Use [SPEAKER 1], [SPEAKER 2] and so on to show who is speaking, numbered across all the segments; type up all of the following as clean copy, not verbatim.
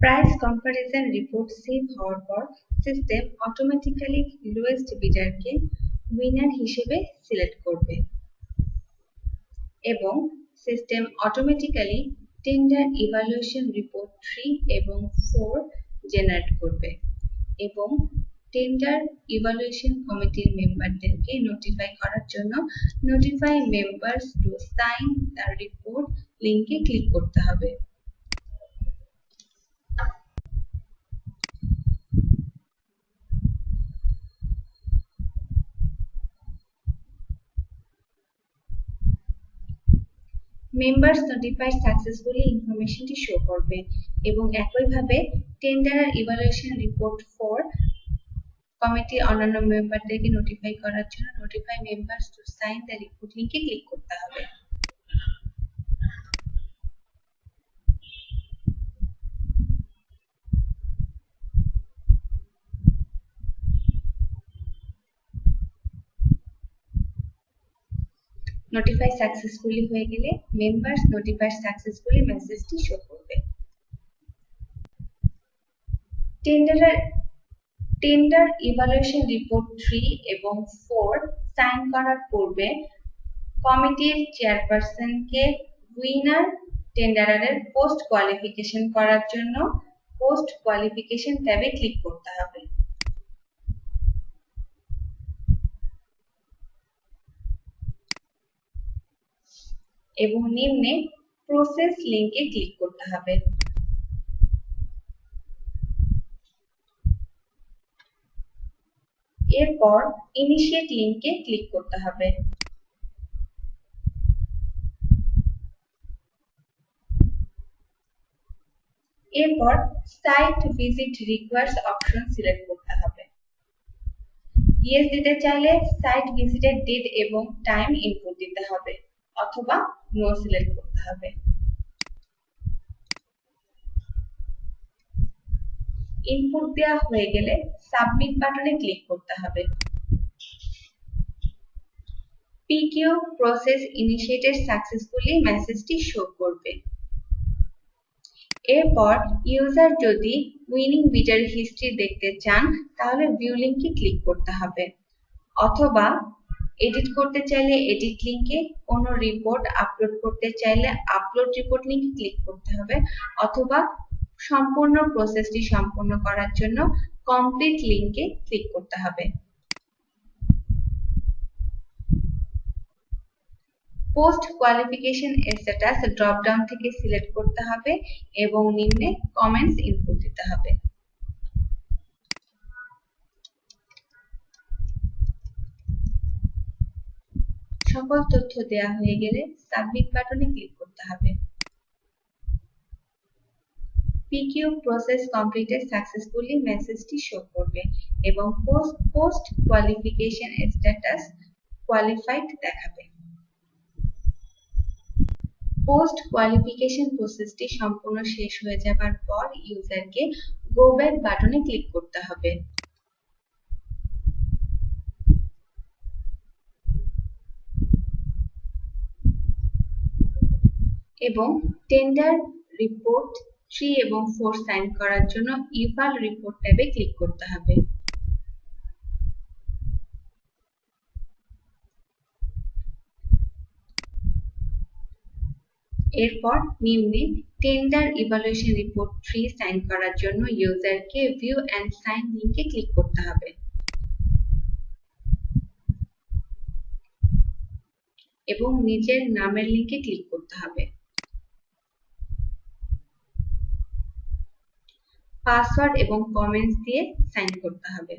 [SPEAKER 1] Price comparison report save হওয়ার পর system automatically lowest বিডারকে winner হিসেবে সিলেক্ট করবে এবং system automatically tender evaluation report 3 এবং 4 জেনারেট করবে এবং টেন্ডার ইভালুয়েশন কমিটির মেম্বারদেরকে নোটিফাই করার জন্য notify members to sign the report লিংকে ক্লিক করতে হবে। মেম্বার্স নোটিফাইড সাকসেসফুলি ইনফরমেশনটি শো করবে এবং একইভাবে টেন্ডার ইভালুয়েশন রিপোর্ট 4 কমিটির অন্যান্য মেম্বারদেরকে নোটিফাই করার জন্য notify members to sign the report লিংকে ক্লিক করতে হবে। নোটিফাই সাকসেসফুলি হয়ে গেলে মেম্বার্স নোটিফাইড সাকসেসফুলি মেসেজটি শো করবে। টেন্ডার ইভালুয়েশন রিপোর্ট 3 এবং 4 সাইন করার পূর্বে কমিটির চেয়ারপারসনকে উইনার টেন্ডারের পোস্ট কোয়ালিফিকেশন করার জন্য পোস্ট কোয়ালিফিকেশন ট্যাবে ক্লিক করতে হবে এবং নিম্নে প্রসেস লিংকে ক্লিক করতে হবে। এরপর ইনিশিয়েট লিংকে ক্লিক করতে হবে। এরপর site visit requires option select করতে হবে। ইয়েস দিতে চাইলে সাইট ভিজিটের ডেট এবং টাইম ইনপুট দিতে হবে অথবা নো সিলেক্ট করতে হবে। ইনপুট দেওয়া হয়ে গেলে সাবমিট বাটনে ক্লিক করতে হবে। পিকিউ প্রসেস ইনিশিয়েটেড সাকসেসফুলি মেসেজটি শো করবে। এরপর ইউজার যদি উইনিং বিডার হিস্ট্রি দেখতে চান তাহলে ভিউ লিংকে ক্লিক করতে হবে অথবা এডিট করতে চাইলে এডিট লিংকে, কোনো রিপোর্ট আপলোড করতে চাইলে আপলোড রিপোর্ট লিংকে ক্লিক করতে হবে অথবা সম্পূর্ণ প্রসেসটি সম্পন্ন করার জন্য কমপ্লিট লিংকে ক্লিক করতে হবে। Post qualification status drop down থেকে সিলেক্ট করতে হবে এবং নিম্নে কমেন্টস ইনপুট দিতে হবে। সকল তথ্য দেওয়া হয়ে গেলে সাবমিট বাটনে ক্লিক করতে হবে। পিকিউ প্রসেস কমপ্লিটেড সাকসেসফুলি মেসেজটি শো করবে এবং পোস্ট কোয়ালিফিকেশন স্ট্যাটাস কোয়ালিফাইড দেখাবে। পোস্ট কোয়ালিফিকেশন প্রসেসটি সম্পূর্ণ শেষ হয়ে যাবার পর ইউজারকে গো ব্যাক বাটনে ক্লিক করতে হবে এবং টেন্ডার রিপোর্ট 3 এবং 4 সাইন করার জন্য ইভাল রিপোর্ট ট্যাবে ক্লিক করতে হবে। এরপর নিম্নে টেন্ডার ইভালুয়েশন রিপোর্ট 3 সাইন করার জন্য ইউজারকে ভিউ এন্ড সাইন লিংকে ক্লিক করতে হবে এবং নিজের নামের লিংকে ক্লিক করতে হবে। পাসওয়ার্ড এবং কমেন্টস দিয়ে সাইন করতে হবে।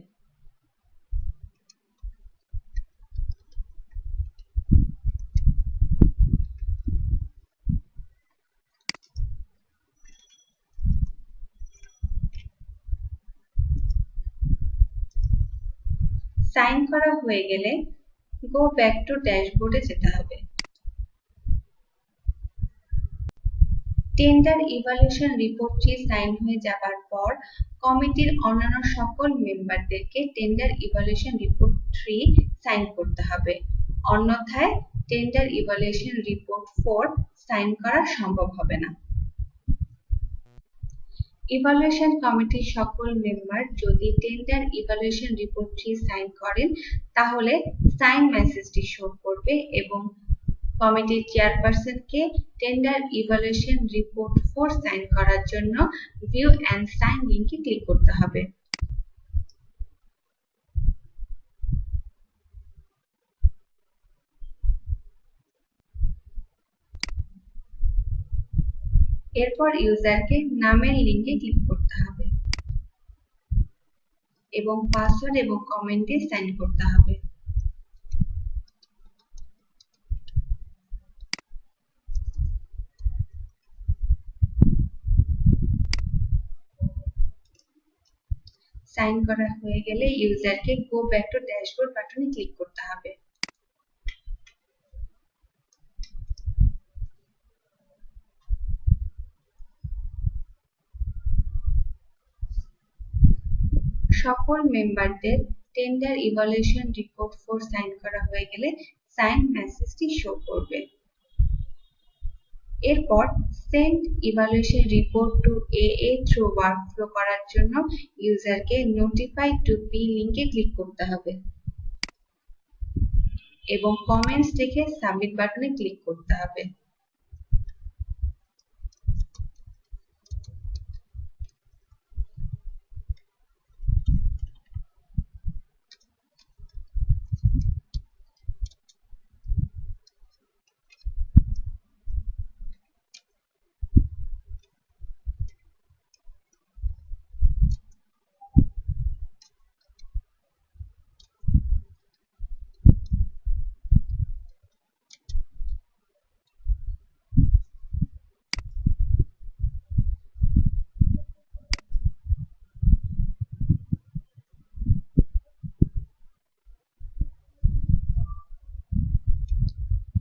[SPEAKER 1] সাইন করা হয়ে গেলে গো ব্যাক টু ড্যাশবোর্ডে যেতে হবে। টেন্ডার ইভালুয়েশন রিপোর্টটি সাইন হয়ে যাবার পর কমিটির অন্যান্য সকল মেম্বারদেরকে টেন্ডার ইভালুয়েশন রিপোর্ট 3 সাইন করতে হবে, অন্যথায় টেন্ডার ইভালুয়েশন রিপোর্ট 4 সাইন করা সম্ভব হবে না। ইভালুয়েশন কমিটির সকল মেম্বার যদি টেন্ডার ইভালুয়েশন রিপোর্টটি সাইন করেন তাহলে সাইন মেসেজটি শো করবে এবং কমিটির চেয়ারপারসনকে টেন্ডার ইভালুয়েশন রিপোর্ট 4 সাইন করার জন্য ভিউ এন্ড সাইন লিংকে ক্লিক করতে হবে। এরপর ইউজারকে নামের লিংকে ক্লিক করতে হবে এবং পাসওয়ার্ড এবং কমেন্ট দিয়ে সাইন করতে হবে। সাইন করা হয়ে গেলে ইউজারকে গো ব্যাক টু ড্যাশবোর্ড বাটনে ক্লিক করতে হবে। সকল মেম্বারদের টেন্ডার ইভালুয়েশন রিপোর্ট 4 সাইন করা হয়ে গেলে সাইন মেসেজটি শো করবে। এরপর send evaluation report to AA through workflow করার জন্য ইউজারকে নোটিফাই টু পি লিংকে ক্লিক করতে হবে এবং কমেন্টস লিখে সাবমিট বাটনে ক্লিক করতে হবে।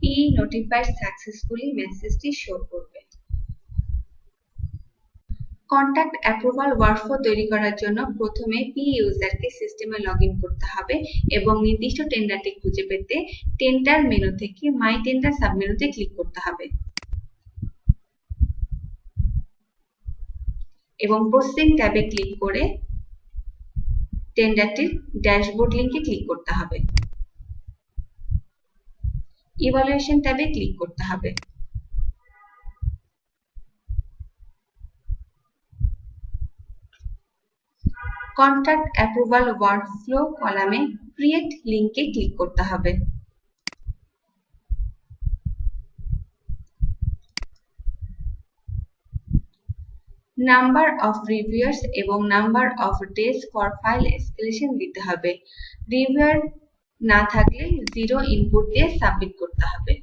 [SPEAKER 1] PE notified successfully মেসেজটি শো করবে। কন্ট্যাক্ট অ্যাপ্রুভাল ওয়ার্কফ্লো তৈরি করার জন্য প্রথমে PE ইউজারকে সিস্টেমে লগইন করতে হবে এবং নির্দিষ্ট টেন্ডারটি খুঁজে পেতে টেন্ডার মেনু থেকে মাই টেন্ডার সাবমেনুতে ক্লিক করতে হবে এবং প্রসেসিং ট্যাবে ক্লিক করে টেন্ডারটির ড্যাশবোর্ড লিংকে ক্লিক করতে হবে। ইভালুয়েশন ট্যাবে ক্লিক করতে হবে। কন্ট্রাক্ট অ্যাপ্রুভাল ওয়ার্কফ্লো কলামে ক্রিয়েট লিংকে ক্লিক করতে হবে। নাম্বার অফ রিভিউয়ার্স এবং number of days for file escalation দিতে হবে। রিভিউয়ার না থাকলে 0 ইনপুট দিয়ে সাবমিট করতে হবে।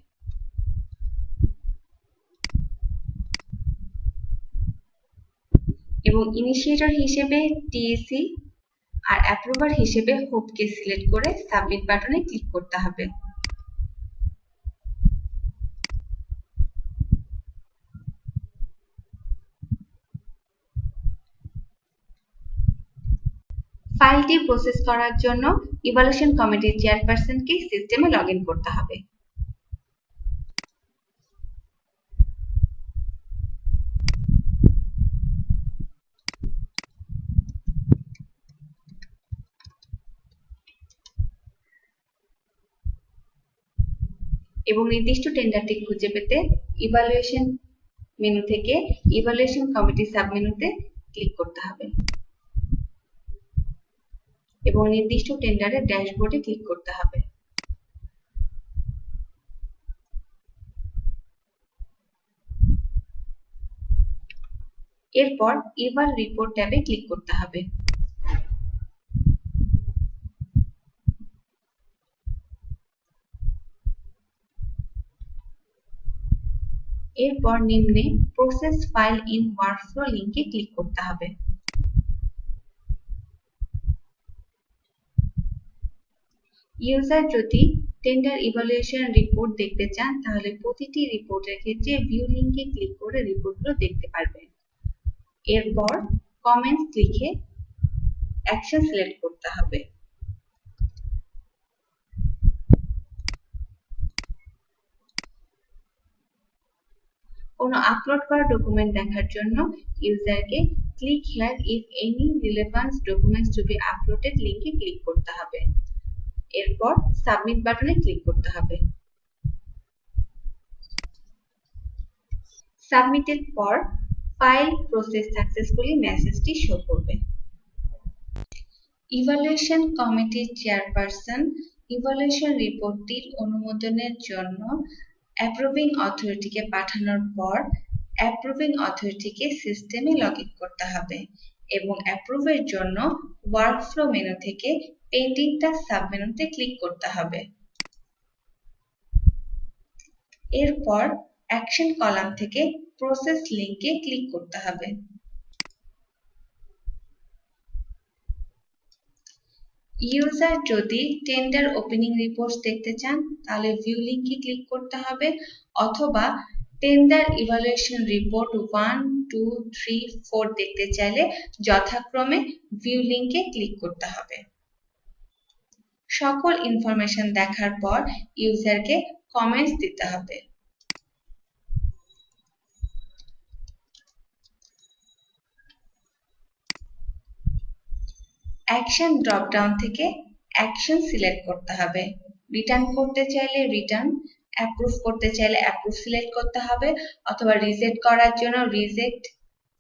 [SPEAKER 1] এবং ইনিশিয়েটর হিসেবে টিএসি আর অ্যাপ্রুভার হিসেবে হোপকে সিলেক্ট করে সাবমিট বাটনে ক্লিক করতে হবে। ফাইলটি প্রসেস করার জন্য ইভালুয়েশন কমিটির চেয়ারপারসনকে সিস্টেমে লগইন করতে হবে। এবং নির্দিষ্ট টেন্ডারটি খুঁজে পেতে ইভালুয়েশন মেনু থেকে ইভালুয়েশন কমিটি সাবমেনুতে ক্লিক করতে হবে এবং নির্দিষ্ট টেন্ডারের ড্যাশবোর্ডে ক্লিক করতে হবে। এরপর ইভাল রিপোর্ট ট্যাবে ক্লিক করতে হবে। এরপর নিম্নে প্রসেস ফাইল ইন ওয়ার্কফ্লো লিংকে ক্লিক করতে হবে। ইউজার যদি টেন্ডার ইভালুয়েশন রিপোর্ট দেখতে চান তাহলে প্রতিটি রিপোর্টের ক্ষেত্রে ভিউ লিংকে ক্লিক করে রিপোর্টগুলো দেখতে পারবেন। এরপর কমেন্টস লিখে অ্যাকশন সিলেক্ট করতে হবে। কোনো আপলোড করা ডকুমেন্ট দেখার জন্য ইউজারকে click here if any relevant documents to be uploaded লিংকে ক্লিক করতে হবে। এরপর সাবমিট বাটনে ক্লিক করতে হবে। সাবমিটের পর ফাইল প্রসেস সাকসেসফুলি মেসেজটি শো করবে। ইভালুয়েশন কমিটির চেয়ারপারসন ইভালুয়েশন রিপোর্টটির অনুমোদনের জন্য অ্যাপ্রুভিং অথরিটিকে পাঠানোর পর অ্যাপ্রুভিং অথরিটিকে সিস্টেমে লগ ইন করতে হবে এবং অ্যাপ্রুভের জন্য ওয়ার্কফ্লো মেনু থেকে পেন্ডিং টাস্ক সাবমেনুতে ক্লিক করতে হবে। এরপর অ্যাকশন কলাম থেকে প্রসেস লিংকে ক্লিক করতে হবে। ইউজার যদি টেন্ডার ওপেনিং রিপোর্টস দেখতে চান তাহলে ভিউ লিংকে ক্লিক করতে হবে, অথবা টেন্ডার ইভালুয়েশন রিপোর্ট 1, 2, 3, 4 দেখতে চাইলে যথাক্রমে ভিউ লিংকে ক্লিক করতে হবে। সকল ইনফরমেশন দেখার পর ইউজারকে কমেন্টস দিতে হবে। অ্যাকশন ড্রপডাউন থেকে অ্যাকশন সিলেক্ট করতে হবে। রিটার্ন করতে চাইলে রিটার্ন, অ্যাপ্রুভ করতে চাইলে অ্যাপ্রুভ সিলেক্ট করতে হবে, অথবা রিজেক্ট করার জন্য রিজেক্ট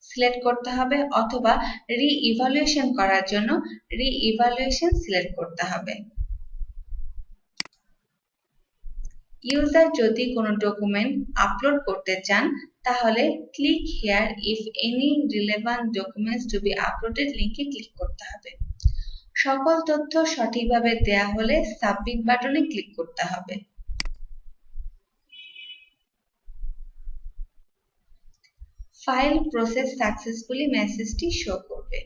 [SPEAKER 1] সিলেক্ট করতে হবে, অথবা রি-ইভালুয়েশন করার জন্য রি-ইভালুয়েশন সিলেক্ট করতে হবে। ইউজার যদি কোনো ডকুমেন্ট আপলোড করতে চান তাহলে click here if any relevant documents to be uploaded লিংকে ক্লিক করতে হবে। সকল তথ্য সঠিকভাবে দেয়া হলে সাবমিট বাটনে ক্লিক করতে হবে। ফাইল প্রসেস সাকসেসফুলি মেসেজটি শো করবে।